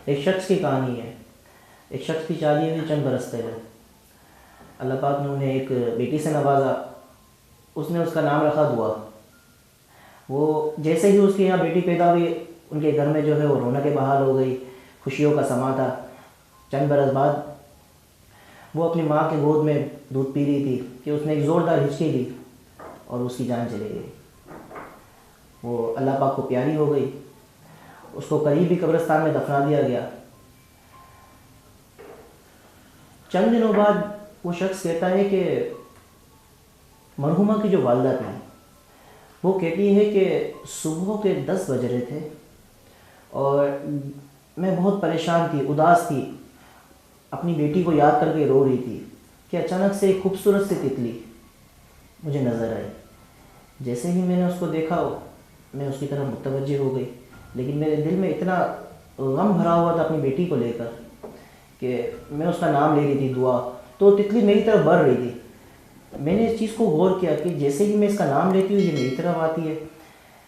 ایک شخص کی کہانی ہے. ایک شخص کی شادی ہوئی چند برس پہلے. اللہ پاک نے انہیں ایک بیٹی سے نوازا. اس نے اس کا نام رکھا دعا. وہ جیسے ہی اس کے یہاں بیٹی پیدا ہوئی ان کے گھر میں جو ہے وہ رونقیں بحال ہو گئی, خوشیوں کا سما تھا. چند برس بعد وہ اپنی ماں کے گود میں دودھ پی رہی تھی کہ اس نے ایک زوردار ہچکی دی اور اس کی جان چلی گئی. وہ اللہ پاک کو پیاری ہو گئی. اس کو قریبی قبرستان میں دفنا دیا گیا. چند دنوں بعد وہ شخص کہتا ہے کہ مرحومہ کی جو والدہ تھی وہ کہتی ہے کہ صبح کے 10 بج رہے تھے اور میں بہت پریشان تھی, اداس تھی, اپنی بیٹی کو یاد کر کے رو رہی تھی کہ اچانک سے ایک خوبصورت سی تتلی مجھے نظر آئی. جیسے ہی میں نے اس کو دیکھا میں اس کی طرف متوجہ ہو گئی, لیکن میرے دل میں اتنا غم بھرا ہوا تھا اپنی بیٹی کو لے کر کہ میں اس کا نام لے رہی تھی دعا, تو تتلی میری طرف بڑھ رہی تھی. میں نے اس چیز کو غور کیا کہ جیسے ہی میں اس کا نام لیتی ہوں یہ میری طرف آتی ہے.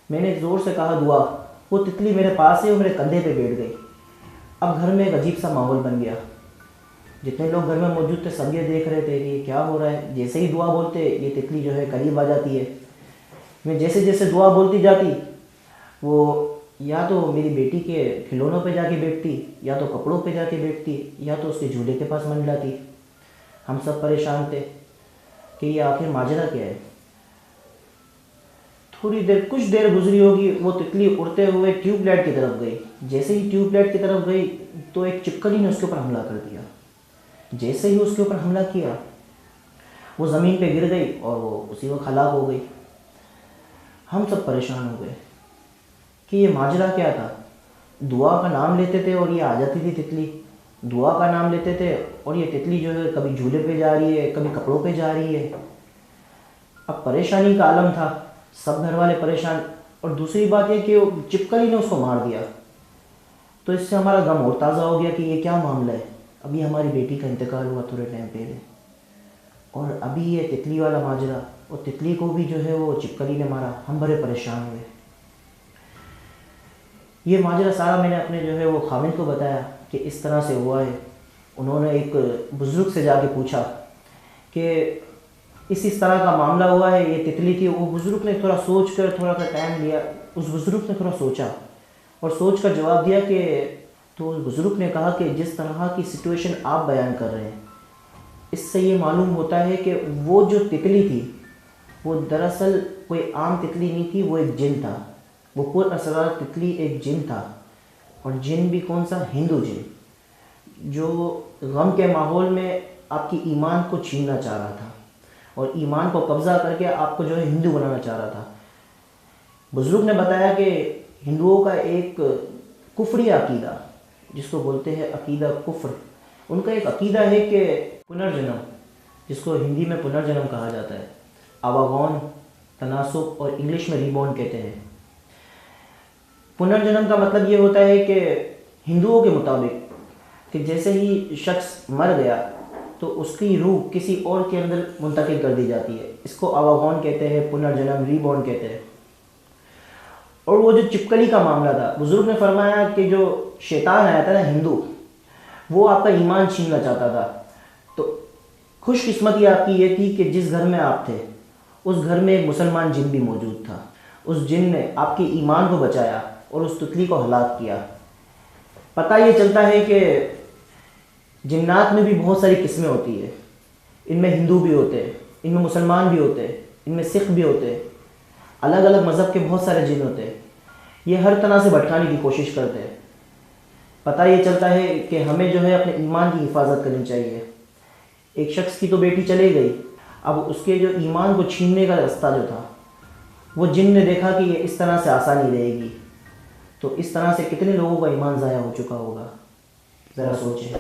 میں نے زور سے کہا دعا. وہ تتلی میرے پاس ہے وہ میرے کندھے پہ بیٹھ گئی. اب گھر میں ایک عجیب سا ماحول بن گیا. جتنے لوگ گھر میں موجود تھے سب یہ دیکھ رہے تھے کہ یہ کیا ہو رہا ہے. جیسے ہی دعا بولتے یہ تتلی جو ہے قریب آ جاتی ہے. میں جیسے جیسے دعا بولتی جاتی وہ یا تو میری بیٹی کے کھلونوں پہ جا کے بیٹھتی, یا تو کپڑوں پہ جا کے بیٹھتی, یا تو اس کے جھولے کے پاس منڈلاتی. ہم سب پریشان تھے کہ یہ آخر ماجرا کیا ہے. کچھ دیر گزری ہوگی, وہ تتلی اڑتے ہوئے ٹیوب لائٹ کی طرف گئی. جیسے ہی ٹیوب لائٹ کی طرف گئی تو ایک چپکلی نے اس کے اوپر حملہ کر دیا. جیسے ہی اس کے اوپر حملہ کیا وہ زمین پہ گر گئی اور وہ اسی وقت ہلاک ہو گئی. ہم سب پریشان ہو گئے کہ یہ ماجرا کیا تھا. دعا کا نام لیتے تھے اور یہ آ جاتی تھی تتلی, دعا کا نام لیتے تھے اور یہ تتلی جو ہے کبھی جھولے پہ جا رہی ہے کبھی کپڑوں پہ جا رہی ہے. اب پریشانی کا عالم تھا, سب گھر والے پریشان. اور دوسری بات یہ کہ وہ چپکلی نے اس کو مار دیا, تو اس سے ہمارا غم اور تازہ ہو گیا کہ یہ کیا معاملہ ہے. ابھی ہماری بیٹی کا انتقال ہوا تھوڑے ٹائم پہلے, اور ابھی یہ تتلی والا ماجرا, اور تتلی کو بھی جو ہے وہ چپکلی نے مارا. ہم بڑے پریشان ہوئے. یہ ماجرا سارا میں نے اپنے جو ہے وہ خاوند کو بتایا کہ اس طرح سے ہوا ہے. انہوں نے ایک بزرگ سے جا کے پوچھا کہ اس طرح کا معاملہ ہوا ہے, یہ تتلی تھی. وہ بزرگ نے تھوڑا سوچ کر تھوڑا سا ٹائم لیا. اس بزرگ نے تھوڑا سوچا اور سوچ کر جواب دیا کہ تو اس بزرگ نے کہا کہ جس طرح کی سچویشن آپ بیان کر رہے ہیں اس سے یہ معلوم ہوتا ہے کہ وہ جو تتلی تھی وہ دراصل کوئی عام تتلی نہیں تھی, وہ ایک جن تھا. وہ پر اسرار تتلی ایک جن تھا, اور جن بھی کون سا, ہندو جن, جو غم کے ماحول میں آپ کی ایمان کو چھیننا چاہ رہا تھا اور ایمان کو قبضہ کر کے آپ کو جو ہے ہندو بنانا چاہ رہا تھا. بزرگ نے بتایا کہ ہندوؤں کا ایک کفری عقیدہ جس کو بولتے ہیں عقیدہ کفر, ان کا ایک عقیدہ ہے کہ پنرجنم, جس کو ہندی میں پنرجنم کہا جاتا ہے, آواگون, تناسب اور انگلش میں ریبورن کہتے ہیں. پنرجنم کا مطلب یہ ہوتا ہے کہ ہندوؤں کے مطابق کہ جیسے ہی شخص مر گیا تو اس کی روح کسی اور کے اندر منتقل کر دی جاتی ہے. اس کو آواگون کہتے ہیں, پنرجنم, ریبورن کہتے ہیں. اور وہ جو چپکلی کا معاملہ تھا, بزرگ نے فرمایا کہ جو شیطان آیا تھا نا ہندو, وہ آپ کا ایمان چھیننا چاہتا تھا. تو خوش قسمتی آپ کی یہ تھی کہ جس گھر میں آپ تھے اس گھر میں ایک مسلمان جن بھی موجود تھا. اس جن نے آپ کے ایمان کو بچایا اور اس تتلی کو ہلاک کیا. پتہ یہ چلتا ہے کہ جنات میں بھی بہت ساری قسمیں ہوتی ہے. ان میں ہندو بھی ہوتے ہیں, ان میں مسلمان بھی ہوتے ہیں, ان میں سکھ بھی ہوتے ہیں, الگ الگ مذہب کے بہت سارے جن ہوتے ہیں. یہ ہر طرح سے بھٹکانے کی کوشش کرتے ہیں. پتہ یہ چلتا ہے کہ ہمیں جو ہے اپنے ایمان کی حفاظت کرنی چاہیے. ایک شخص کی تو بیٹی چلے گئی, اب اس کے جو ایمان کو چھیننے کا راستہ جو تھا وہ جن نے دیکھا کہ یہ اس طرح سے آسانی رہے گی, تو اس طرح سے کتنے لوگوں کا ایمان ضائع ہو چکا ہوگا, ذرا سوچیں.